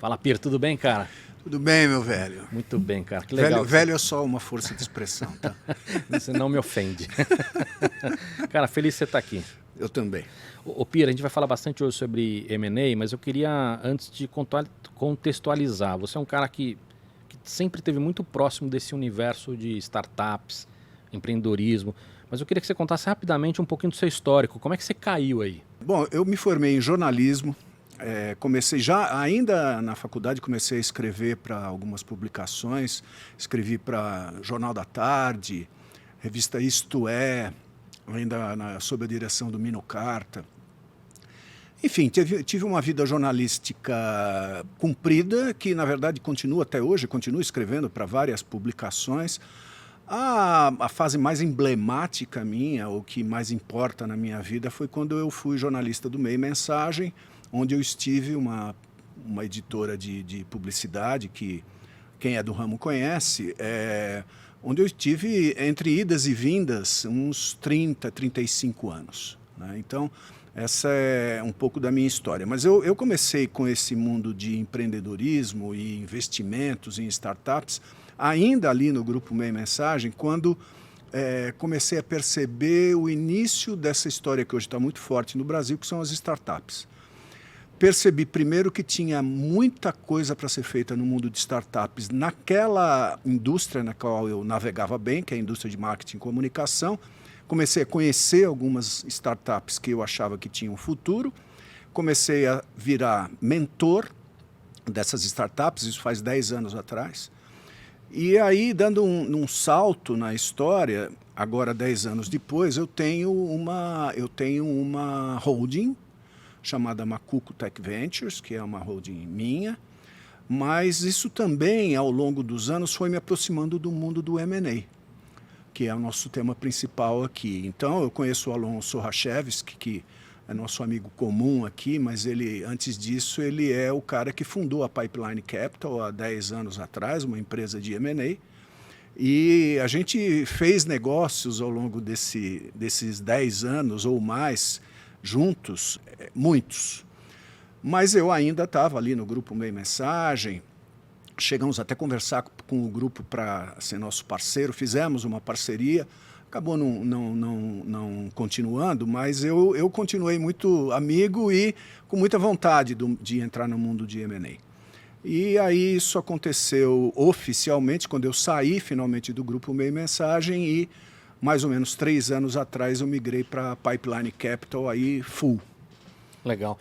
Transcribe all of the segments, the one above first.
Fala, Pir, tudo bem, cara? Tudo bem, meu velho? Muito bem, cara. Que legal. Velho é só uma força de expressão, tá? Você não me ofende. Cara, feliz de você estar aqui. Eu também. Ô, Pir, a gente vai falar bastante hoje sobre M&A, mas eu queria, antes de contextualizar, você é um cara que sempre esteve muito próximo desse universo de startups, empreendedorismo, mas eu queria que você contasse rapidamente um pouquinho do seu histórico. Como é que você caiu aí? Bom, eu me formei em jornalismo. Comecei ainda na faculdade, comecei a escrever para algumas publicações. Escrevi para Jornal da Tarde, revista Isto É, ainda sob a direção do Mino Carta. Enfim, tive uma vida jornalística cumprida, que na verdade continua até hoje, continuo escrevendo para várias publicações. A fase mais emblemática minha, o que mais importa na minha vida, foi quando eu fui jornalista do Meio Mensagem, onde eu estive uma editora de publicidade, que quem é do ramo conhece, onde eu estive entre idas e vindas uns 30, 35 anos. Né? Então, essa é um pouco da minha história. Mas eu comecei com esse mundo de empreendedorismo e investimentos em startups, ainda ali no Grupo Meio Mensagem, quando comecei a perceber o início dessa história que hoje está muito forte no Brasil, que são as startups. Percebi primeiro que tinha muita coisa para ser feita no mundo de startups, naquela indústria na qual eu navegava bem, que é a indústria de marketing e comunicação. Comecei a conhecer algumas startups que eu achava que tinham futuro. Comecei a virar mentor dessas startups, isso faz 10 anos atrás. E aí, dando um salto na história, agora 10 anos depois, eu tenho uma holding chamada Macuco Tech Ventures, que é uma holding minha, mas isso também, ao longo dos anos, foi me aproximando do mundo do M&A, que é o nosso tema principal aqui. Então, eu conheço o Alonso Rachevski, que é nosso amigo comum aqui, mas ele, antes disso, ele é o cara que fundou a Pipeline Capital há 10 anos atrás, uma empresa de M&A, e a gente fez negócios ao longo desses 10 anos ou mais, juntos, muitos. Mas eu ainda estava ali no Grupo Meio Mensagem, chegamos até a conversar com o grupo para ser nosso parceiro, fizemos uma parceria, acabou não continuando, mas eu continuei muito amigo e com muita vontade de entrar no mundo de M&A. E aí isso aconteceu oficialmente quando eu saí finalmente do Grupo Meio Mensagem e mais ou menos 3 anos atrás eu migrei para a Pipeline Capital aí full. Legal.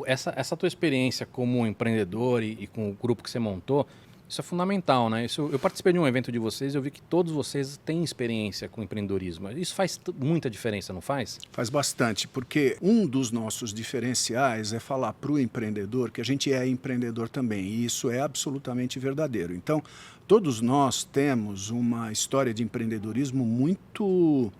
Essa tua experiência como empreendedor e com o grupo que você montou, isso é fundamental, né? Eu participei de um evento de vocês e eu vi que todos vocês têm experiência com empreendedorismo. Isso faz muita diferença, não faz? Faz bastante, porque um dos nossos diferenciais é falar para o empreendedor que a gente é empreendedor também, e isso é absolutamente verdadeiro. Então, todos nós temos uma história de empreendedorismo muito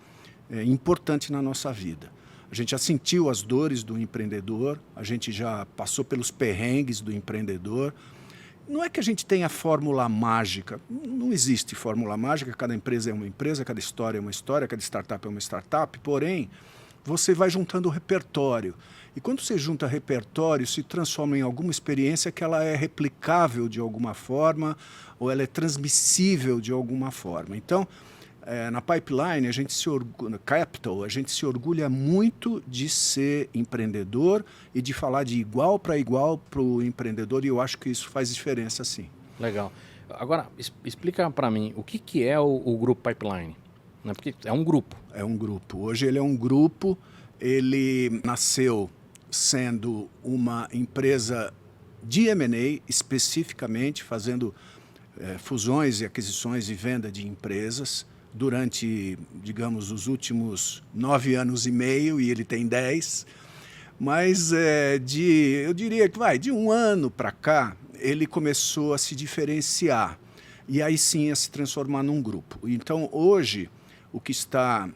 importante na nossa vida. A gente já sentiu as dores do empreendedor, a gente já passou pelos perrengues do empreendedor. Não é que a gente tenha fórmula mágica, não existe fórmula mágica, cada empresa é uma empresa, cada história é uma história, cada startup é uma startup, porém, você vai juntando repertório. E quando você junta repertório, se transforma em alguma experiência que ela é replicável de alguma forma, ou ela é transmissível de alguma forma. Então, na Pipeline, a gente se orgulha muito de ser empreendedor e de falar de igual para igual para o empreendedor, e eu acho que isso faz diferença, sim. Legal. Agora, explica para mim, o que é o Grupo Pipeline? Né? Porque é um grupo. É um grupo. Hoje ele é um grupo, ele nasceu sendo uma empresa de M&A, especificamente fazendo fusões e aquisições e venda de empresas, durante, digamos, os últimos 9 anos e meio, e ele tem 10, mas eu diria que de 1 ano para cá, ele começou a se diferenciar, e aí sim a se transformar num grupo. Então, hoje, o que está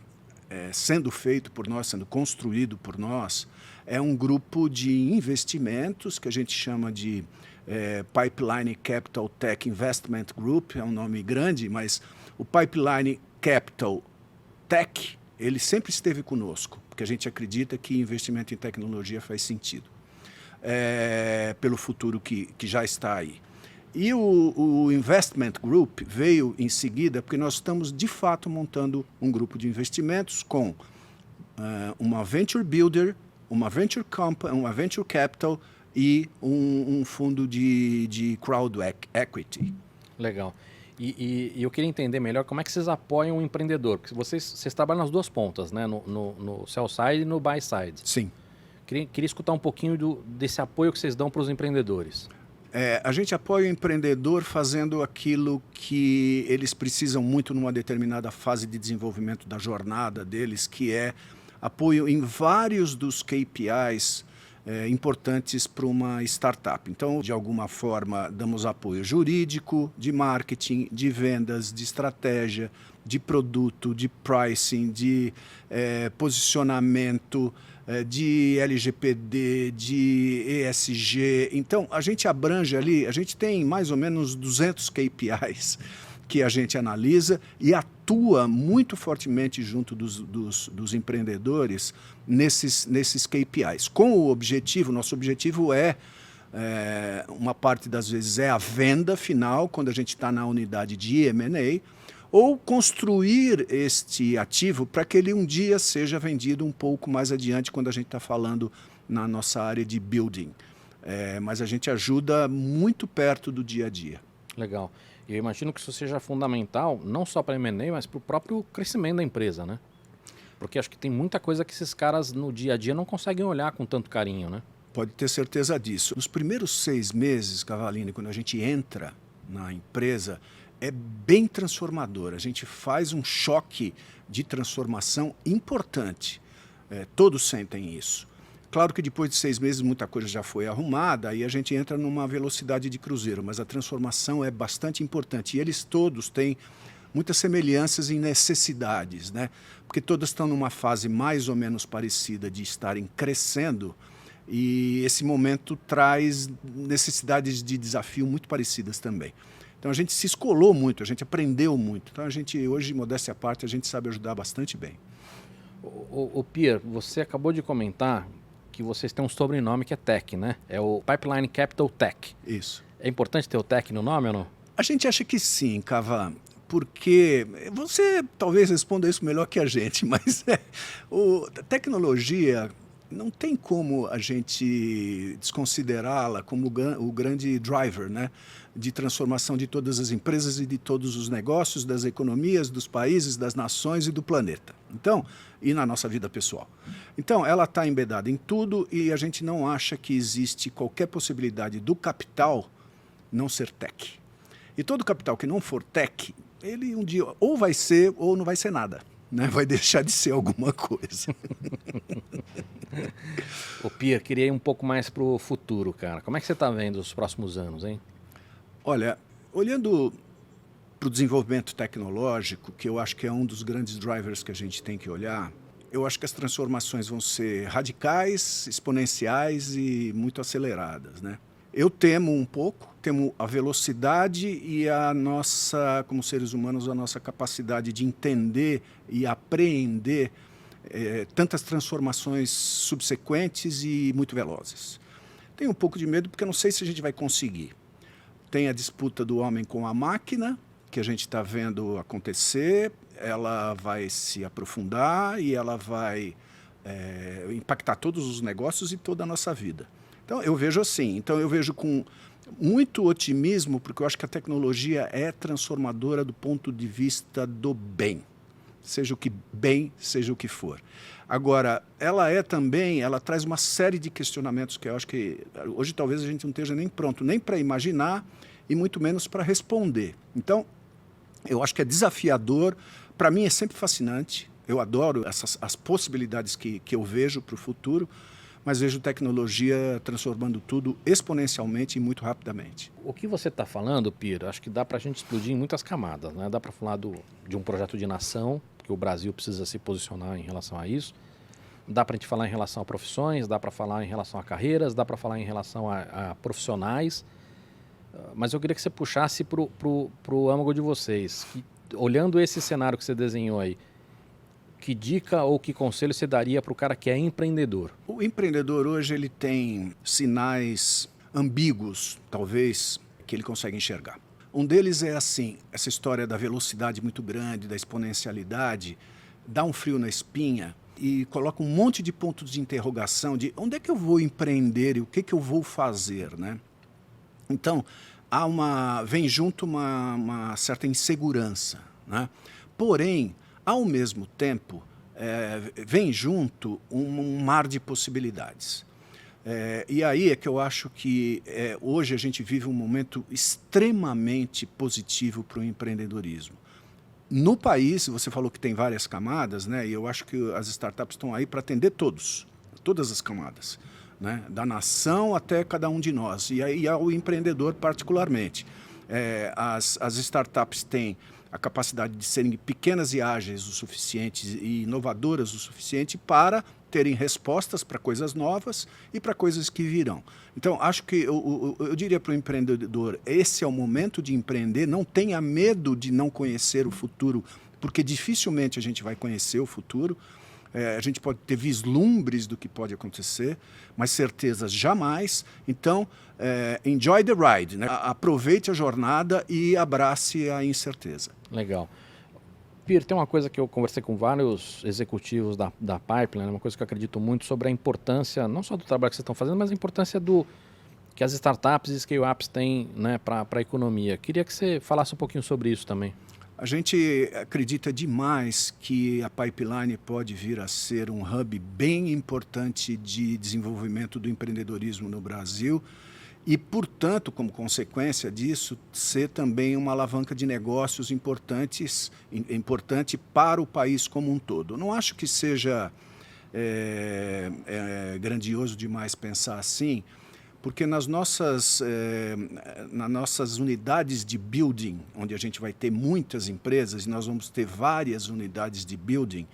sendo feito por nós, sendo construído por nós, é um grupo de investimentos que a gente chama de Pipeline Capital Tech Investment Group, é um nome grande, mas o Pipeline Capital Tech, ele sempre esteve conosco, porque a gente acredita que investimento em tecnologia faz sentido. pelo futuro que já está aí. E o Investment Group veio em seguida, porque nós estamos, de fato, montando um grupo de investimentos com uma Venture Builder, uma Venture Company, uma Venture Capital e um fundo de crowd equity. Legal. E eu queria entender melhor como é que vocês apoiam o empreendedor, porque vocês trabalham nas duas pontas, né? No sell side e no buy side. Sim. Queria escutar um pouquinho desse apoio que vocês dão para os empreendedores. A gente apoia o empreendedor fazendo aquilo que eles precisam muito numa determinada fase de desenvolvimento da jornada deles, que é apoio em vários dos KPIs importantes para uma startup. Então, de alguma forma, damos apoio jurídico, de marketing, de vendas, de estratégia, de produto, de pricing, de posicionamento, de LGPD, de ESG. Então, a gente abrange ali, a gente tem mais ou menos 200 KPIs que a gente analisa e atua muito fortemente junto dos empreendedores nesses KPIs. Com o objetivo, nosso objetivo uma parte das vezes é a venda final, quando a gente está na unidade de M&A, ou construir este ativo para que ele um dia seja vendido um pouco mais adiante, quando a gente está falando na nossa área de building. Mas a gente ajuda muito perto do dia a dia. Legal. E eu imagino que isso seja fundamental, não só para a M&A, mas para o próprio crescimento da empresa, né? Porque acho que tem muita coisa que esses caras no dia a dia não conseguem olhar com tanto carinho, né? Pode ter certeza disso. Nos primeiros 6 meses, Cavallini, quando a gente entra na empresa, é bem transformador. A gente faz um choque de transformação importante. Todos sentem isso. Claro que depois de 6 meses muita coisa já foi arrumada e a gente entra numa velocidade de cruzeiro, mas a transformação é bastante importante. E eles todos têm muitas semelhanças em necessidades, né? Porque todos estão numa fase mais ou menos parecida de estarem crescendo e esse momento traz necessidades de desafio muito parecidas também. Então a gente se escolou muito, a gente aprendeu muito. Então a gente, hoje, modéstia à parte, a gente sabe ajudar bastante bem. O Pierre, você acabou de comentar que vocês têm um sobrenome que é Tech, né? É o Pipeline Capital Tech. Isso. É importante ter o Tech no nome ou não? A gente acha que sim, Cava, porque você talvez responda isso melhor que a gente, mas tecnologia não tem como a gente desconsiderá-la como o grande driver, né, de transformação de todas as empresas e de todos os negócios, das economias, dos países, das nações e do planeta. Então, e na nossa vida pessoal. Então, ela está embedada em tudo e a gente não acha que existe qualquer possibilidade do capital não ser tech. E todo capital que não for tech, ele um dia ou vai ser ou não vai ser nada, né? Vai deixar de ser alguma coisa. Ô Pierre, queria ir um pouco mais para o futuro, cara. Como é que você está vendo os próximos anos, hein? Olha, olhando para o desenvolvimento tecnológico, que eu acho que é um dos grandes drivers que a gente tem que olhar, eu acho que as transformações vão ser radicais, exponenciais e muito aceleradas, né? Eu temo um pouco, temo a velocidade e a nossa, como seres humanos, a nossa capacidade de entender e apreender tantas transformações subsequentes e muito velozes. Tenho um pouco de medo porque eu não sei se a gente vai conseguir. Tem a disputa do homem com a máquina, que a gente está vendo acontecer, ela vai se aprofundar e ela vai impactar todos os negócios e toda a nossa vida. Então, eu vejo assim, então eu vejo com muito otimismo, porque eu acho que a tecnologia é transformadora do ponto de vista do bem, seja o que for. Agora, ela traz uma série de questionamentos que eu acho que hoje talvez a gente não esteja nem pronto, nem para imaginar e muito menos para responder. Então, eu acho que é desafiador, para mim é sempre fascinante, eu adoro as possibilidades que eu vejo para o futuro, mas vejo tecnologia transformando tudo exponencialmente e muito rapidamente. O que você está falando, Pierre, acho que dá para a gente explodir em muitas camadas, né? Dá para falar de um projeto de nação, que o Brasil precisa se posicionar em relação a isso. Dá para a gente falar em relação a profissões, dá para falar em relação a carreiras, dá para falar em relação a profissionais. Mas eu queria que você puxasse para o âmago de vocês. Que, olhando esse cenário que você desenhou aí, Que dica ou que conselho você daria para o cara que é empreendedor? O empreendedor hoje ele tem sinais ambíguos, talvez, que ele consegue enxergar. Um deles é assim, essa história da velocidade muito grande, da exponencialidade, dá um frio na espinha e coloca um monte de pontos de interrogação de onde é que eu vou empreender e o que eu vou fazer, né? Então, vem junto uma certa insegurança, né? Porém, ao mesmo tempo, vem junto um mar de possibilidades. E aí é que eu acho que hoje a gente vive um momento extremamente positivo para o empreendedorismo. No país, você falou que tem várias camadas, né? E eu acho que as startups estão aí para atender todas as camadas, né? Da nação até cada um de nós, e aí ao empreendedor particularmente. As startups têm a capacidade de serem pequenas e ágeis o suficiente e inovadoras o suficiente para terem respostas para coisas novas e para coisas que virão. Então, acho que eu diria para o empreendedor, esse é o momento de empreender, não tenha medo de não conhecer o futuro, porque dificilmente a gente vai conhecer o futuro. A gente pode ter vislumbres do que pode acontecer, mas certezas jamais. Então, enjoy the ride, né? Aproveite a jornada e abrace a incerteza. Legal. Pierre, tem uma coisa que eu conversei com vários executivos da Pipeline, uma coisa que eu acredito muito sobre a importância, não só do trabalho que vocês estão fazendo, mas a importância que as startups e scale-ups têm, né, para a economia. Queria que você falasse um pouquinho sobre isso também. A gente acredita demais que a Pipeline pode vir a ser um hub bem importante de desenvolvimento do empreendedorismo no Brasil e, portanto, como consequência disso, ser também uma alavanca de negócios importante para o país como um todo. Não acho que seja grandioso demais pensar assim, porque nas nossas unidades de building, onde a gente vai ter muitas empresas, e nós vamos ter várias unidades de building,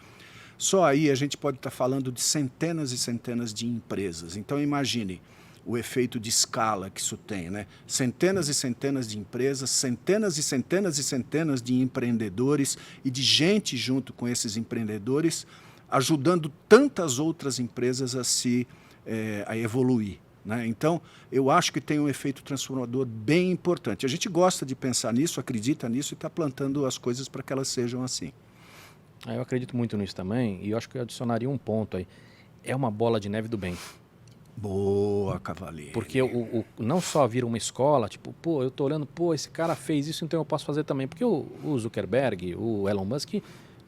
só aí a gente pode estar falando de centenas e centenas de empresas. Então, imagine o efeito de escala que isso tem, né? Centenas e centenas de empresas, centenas e centenas e centenas de empreendedores e de gente junto com esses empreendedores, ajudando tantas outras empresas a evoluir. Né? Então, eu acho que tem um efeito transformador bem importante. A gente gosta de pensar nisso, acredita nisso e está plantando as coisas para que elas sejam assim. Eu acredito muito nisso também e eu acho que eu adicionaria um ponto aí. É uma bola de neve do bem. Boa, Cavaleiro. Porque não só vira uma escola, tipo, pô, eu tô olhando, pô, esse cara fez isso, então eu posso fazer também. Porque o Zuckerberg, o Elon Musk,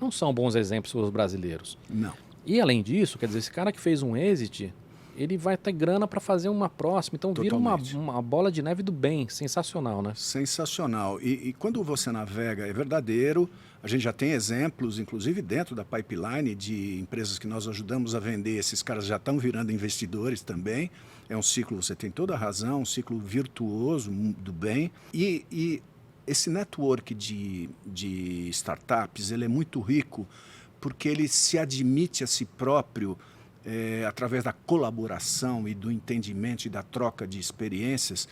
não são bons exemplos para os brasileiros. Não. E além disso, quer dizer, esse cara que fez um exit, ele vai ter grana para fazer uma próxima. Então Totalmente. Vira uma bola de neve do bem. Sensacional, né? Sensacional. E quando você navega, é verdadeiro. A gente já tem exemplos, inclusive dentro da Pipeline, de empresas que nós ajudamos a vender. Esses caras já estão virando investidores também. É um ciclo, você tem toda a razão, um ciclo virtuoso do bem. E esse network de startups, ele é muito rico porque ele se admite a si próprio através da colaboração e do entendimento e da troca de experiências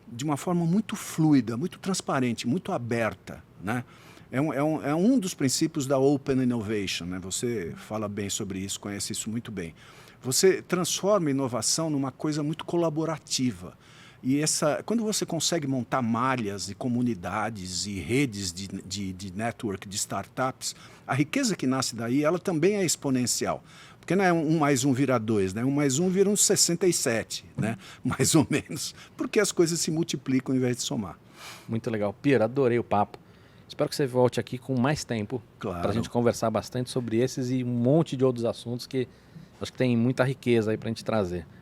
de uma forma muito fluida, muito transparente, muito aberta, né? É um dos princípios da Open Innovation, né? Você fala bem sobre isso, conhece isso muito bem. Você transforma a inovação numa coisa muito colaborativa. E quando você consegue montar malhas e comunidades e redes de network, de startups, a riqueza que nasce daí, ela também é exponencial. Porque não é 1 mais 1 vira 2, né? 1 mais 1 vira uns 67, né? Mais ou menos. Porque as coisas se multiplicam ao invés de somar. Muito legal. Pierre, adorei o papo. Espero que você volte aqui com mais tempo para a gente conversar bastante sobre esses e um monte de outros assuntos que acho que tem muita riqueza aí para a gente trazer.